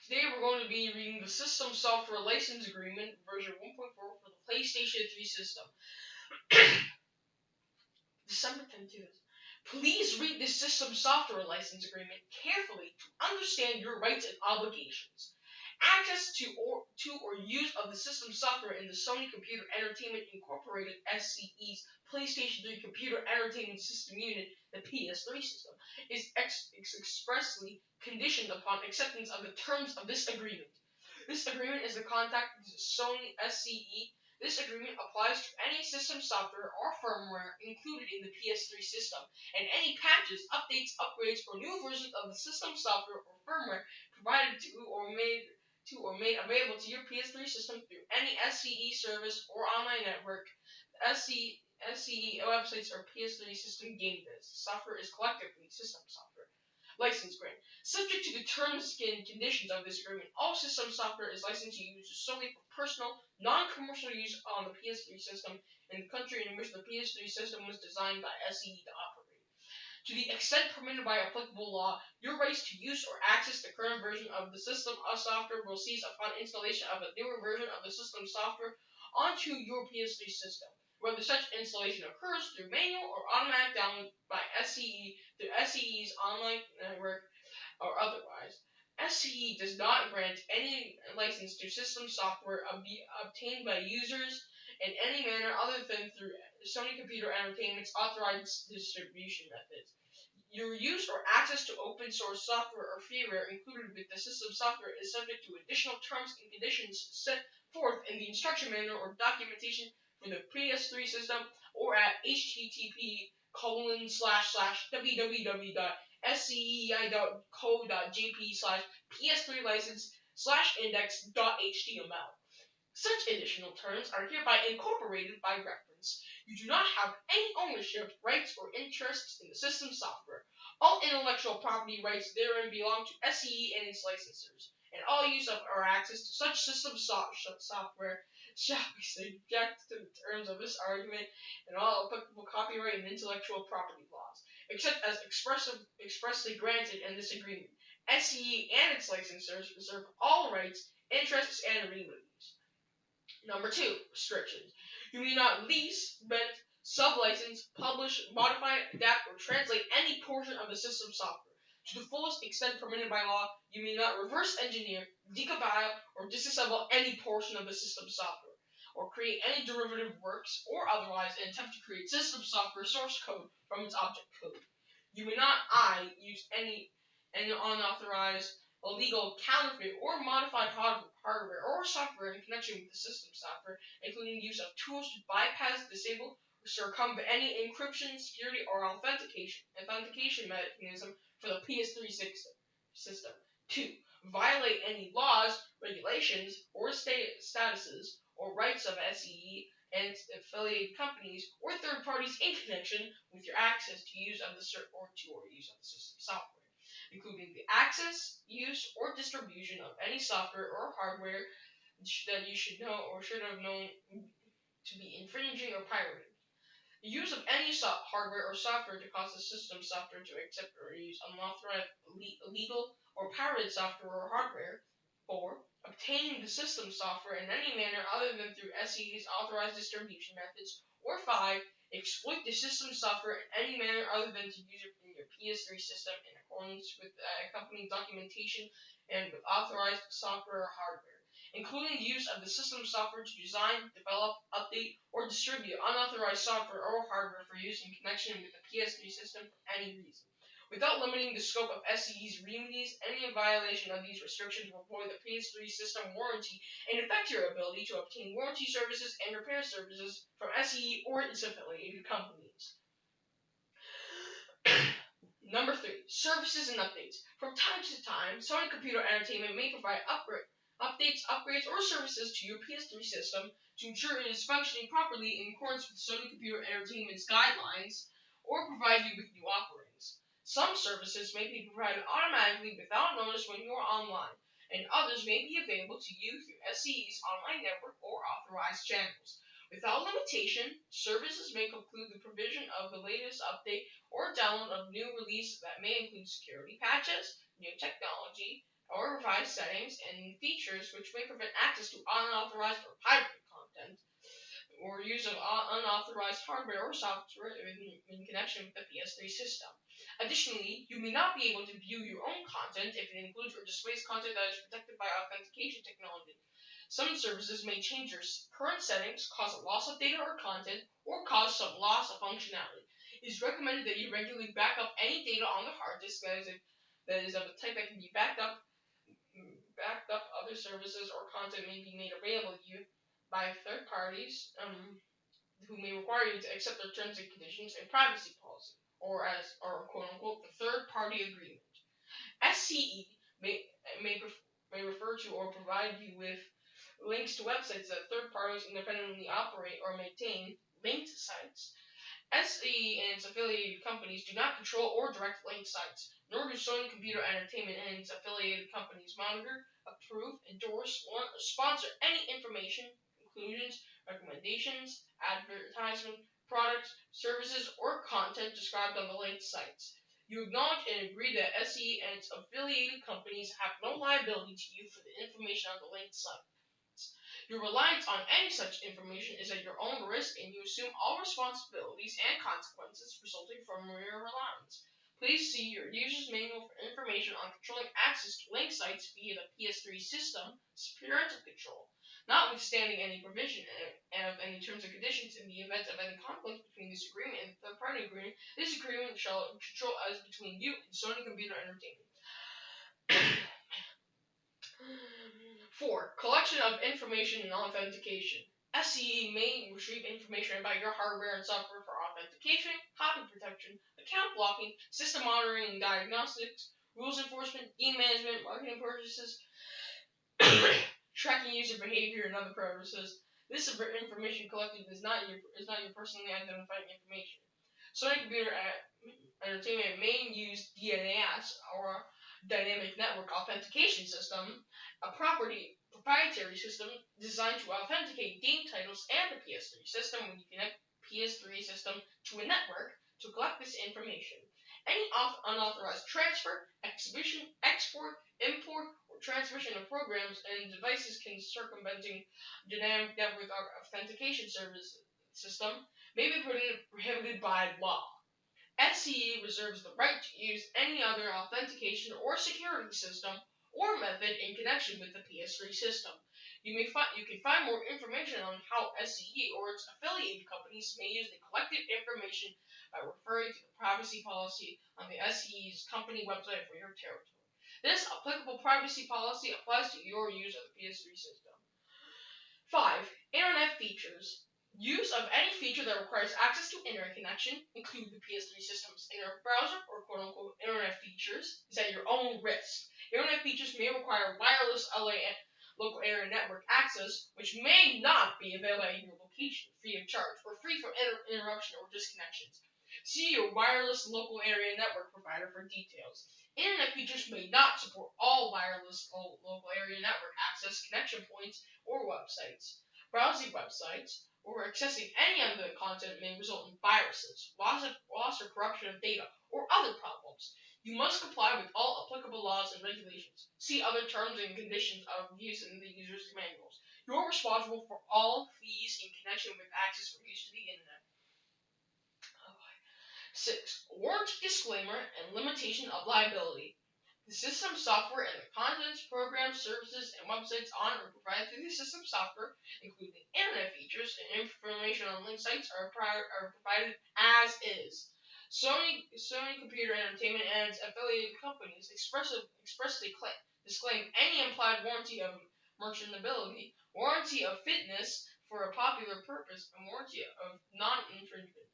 Today we're going to be reading the System Software License Agreement version 1.4 for the PlayStation 3 system. December 10th. Please read this System Software License Agreement carefully to understand your rights and obligations. Access to or use of the system software in the Sony Computer Entertainment Incorporated SCE's PlayStation 3 Computer Entertainment System Unit, the PS3 system, is expressly conditioned upon acceptance of the terms of this agreement. This agreement is the contract with Sony SCE. This agreement applies to any system software or firmware included in the PS3 system, and any patches, updates, upgrades, or new versions of the system software or firmware provided to or made available to your PS3 system through any SCE service or online network, SCE websites, or PS3 system game biz. Software is collectively system software. License grant. Subject to the terms and conditions of this agreement, all system software is licensed to use solely for personal, non-commercial use on the PS3 system in the country in which the PS3 system was designed by SCE to operate. To the extent permitted by applicable law, your rights to use or access the current version of the system software will cease upon installation of a newer version of the system software onto your PS3 system, whether such installation occurs through manual or automatic download by SCE through SCE's online network or otherwise. SCE does not grant any license to system software obtained by users in any manner other than through Sony Computer Entertainment's authorized distribution methods. Your use or access to open source software or freeware included with the system software is subject to additional terms and conditions set forth in the instruction manual or documentation for the PS3 system or at http://www.scei.co.jp/ps3 license/index.html. Such additional terms are hereby incorporated by reference. You do not have any ownership, rights, or interests in the system software. All intellectual property rights therein belong to SCE and its licensors, and all use of or access to such system software shall be subject to the terms of this argument and all applicable copyright and intellectual property laws, except as expressly granted in this agreement. SCE and its licensors reserve all rights, interests, and remedies. Number 2, restrictions. You may not lease, rent, sublicense, publish, modify, adapt, or translate any portion of the system software. To the fullest extent permitted by law, you may not reverse engineer, decompile, or disassemble any portion of the system software, or create any derivative works, or otherwise attempt to create system software source code from its object code. You may not use any unauthorized, illegal, counterfeit, or modified hardware or software in connection with the system software, including use of tools to bypass, disable, or circumvent any encryption, security, or authentication mechanism for the PS3 system. 2. Violate any laws, regulations, or statuses or rights of SCE and its affiliated companies or third parties in connection with your access to use of the use of the system software, including the access, use, or distribution of any software or hardware that you should know or should have known to be infringing or pirated. The use of any hardware or software to cause the system software to accept or use unauthorized, illegal, or pirated software or hardware. 4. Obtaining the system software in any manner other than through SCE's authorized distribution methods. Or 5. Exploit the system software in any manner other than to use it in your PS3 system in accordance with accompanying documentation and with authorized software or hardware, including the use of the system software to design, develop, update, or distribute unauthorized software or hardware for use in connection with the PS3 system for any reason. Without limiting the scope of SCE's remedies, any violation of these restrictions will void the PS3 system warranty and affect your ability to obtain warranty services and repair services from SCE or its affiliated companies. Number 3, services and updates. From time to time, Sony Computer Entertainment may provide updates, upgrades, or services to your PS3 system to ensure it is functioning properly in accordance with Sony Computer Entertainment's guidelines, or provide you with new offerings. Some services may be provided automatically without notice when you are online, and others may be available to you through SCE's online network or authorized channels. Without limitation, services may include the provision of the latest update or download of new release that may include security patches, new technology, or revise settings and features which may prevent access to unauthorized or pirated content, or use of unauthorized hardware or software in connection with the PS3 system. Additionally, you may not be able to view your own content if it includes or displays content that is protected by authentication technology. Some services may change your current settings, cause a loss of data or content, or cause some loss of functionality. It is recommended that you regularly back up any data on the hard disk that is of a type that can be backed up. Other services or content may be made available to you by third parties who may require you to accept their terms and conditions and privacy policy, or quote unquote the third party agreement. SCE may refer to or provide you with links to websites that third parties independently operate or maintain. Linked sites. SE and its affiliated companies do not control or direct linked sites, nor do Sony Computer Entertainment and its affiliated companies monitor, approve, endorse, or sponsor any information, conclusions, recommendations, advertisement, products, services, or content described on the linked sites. You acknowledge and agree that SE and its affiliated companies have no liability to you for the information on the linked site. Your reliance on any such information is at your own risk, and you assume all responsibilities and consequences resulting from your reliance. Please see your user's manual for information on controlling access to link sites via the PS3 system's parental control. Notwithstanding any provision of any terms and conditions, in the event of any conflict between this agreement and the third-party agreement, this agreement shall control as between you and Sony Computer Entertainment. 4. Collection of information and authentication. SCE may retrieve information about your hardware and software for authentication, copy protection, account blocking, system monitoring and diagnostics, rules enforcement, game management, marketing purchases, tracking user behavior, and other purposes. This information collected is not your personally identifying information. Sony Computer Entertainment may use DNAS, or Dynamic Network Authentication System, a proprietary system designed to authenticate game titles and the PS3 system when you connect PS3 system to a network to collect this information. Any unauthorized transfer, exhibition, export, import, or transmission of programs and devices circumventing Dynamic Network Authentication Service system may be prohibited by law. SCE reserves the right to use any other authentication or security system or method in connection with the PS3 system. You can find more information on how SCE or its affiliated companies may use the collected information by referring to the privacy policy on the SCE's company website for your territory. This applicable privacy policy applies to your use of the PS3 system. 5. Internet features. Use of any feature that requires access to internet connection, including the PS3 system's internet browser or quote-unquote internet features, is at your own risk. Internet features may require wireless local area network access, which may not be available at your location free of charge or free from interruption or disconnections. See your wireless local area network provider for details. Internet features may not support all wireless local area network access connection points or websites. Browsing websites or accessing any of the content may result in viruses, loss or corruption of data, or other problems. You must comply with all applicable laws and regulations. See other terms and conditions of use in the user's manuals. You're responsible for all fees in connection with access or use to the internet. 6. Warranty disclaimer and limitation of liability. The system software and the contents, programs, services, and websites on or provided through the system software, including internet features and information on link sites, are provided as is. Sony Computer Entertainment and its affiliated companies expressly disclaim any implied warranty of merchantability, warranty of fitness for a popular purpose, and warranty of non-infringement.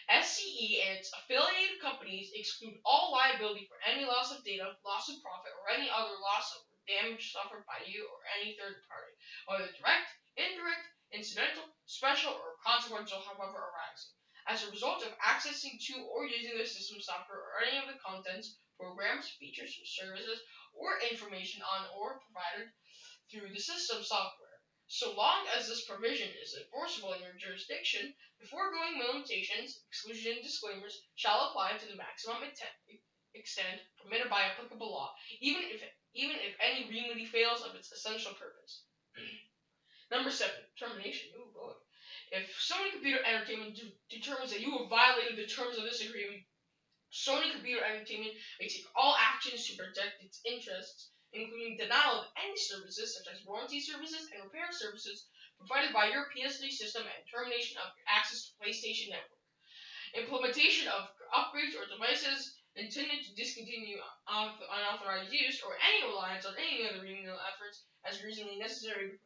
SCE and its affiliated companies exclude all liability for any loss of data, loss of profit, or any other loss or damage suffered by you or any third party, whether direct, indirect, incidental, special, or consequential, however arising, as a result of accessing to or using the system software or any of the contents, programs, features, services, or information on or provided through the system software. So long as this provision is enforceable in your jurisdiction, the foregoing limitations, exclusions, and disclaimers shall apply to the maximum extent permitted by applicable law, even if fails of its essential purpose. Number 7, termination. Ooh, boy. If Sony Computer Entertainment determines that you have violated the terms of this agreement, Sony Computer Entertainment may take all actions to protect its interests, including denial of any services such as warranty services and repair services provided by your PS3 system and termination of your access to PlayStation Network. Implementation of upgrades or devices intended to discontinue unauthorized use or any reliance on any other remedial efforts as reasonably necessary to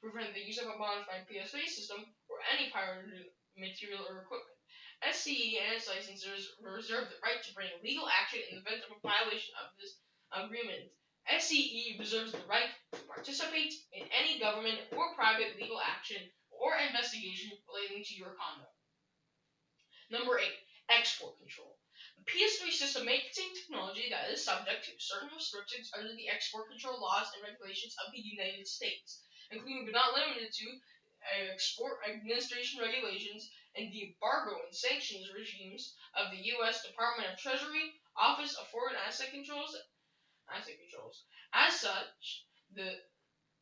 prevent the use of a modified PS3 system or any pirated material or equipment. SCE and its licensors reserve the right to bring legal action in the event of a violation of this agreement. SCE reserves the right to participate in any government or private legal action or investigation relating to your conduct. Number 8, export control. The PS3 system may contain technology that is subject to certain restrictions under the export control laws and regulations of the United States, including but not limited to export administration regulations and the embargo and sanctions regimes of the U.S. Department of Treasury, Office of Foreign Asset Controls. As such, the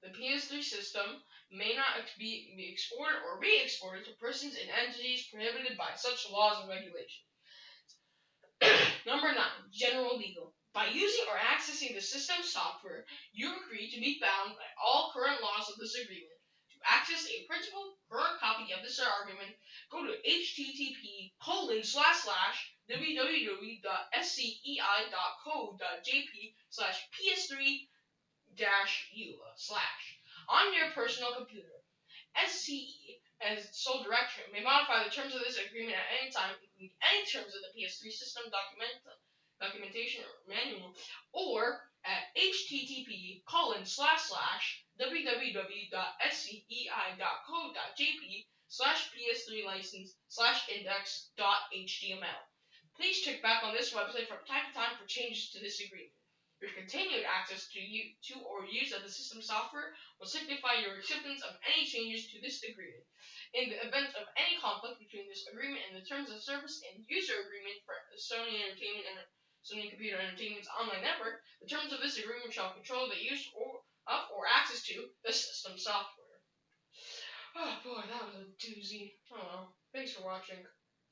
PS3 system may not be exported or re-exported to persons and entities prohibited by such laws and regulations. Number 9, general legal. By using or accessing the system software, you agree to be bound by all current laws of this agreement. To access a printable current copy of this argument, go to http://www.sci.co.jp/ps3-eula/ on your personal computer. SCE, as sole director, may modify the terms of this agreement at any time, including any terms of the PS3 system documentation or manual, or at http://www.sci.co.jp/ps3license/index.html. Please check back on this website from time to time for changes to this agreement. Your continued access to or use of the system software will signify your acceptance of any changes to this agreement. In the event of any conflict between this agreement and the terms of service and user agreement for Sony Entertainment and Sony Computer Entertainment's online network, the terms of this agreement shall control the use or access to the system software. Oh boy, that was a doozy. Oh well. Thanks for watching.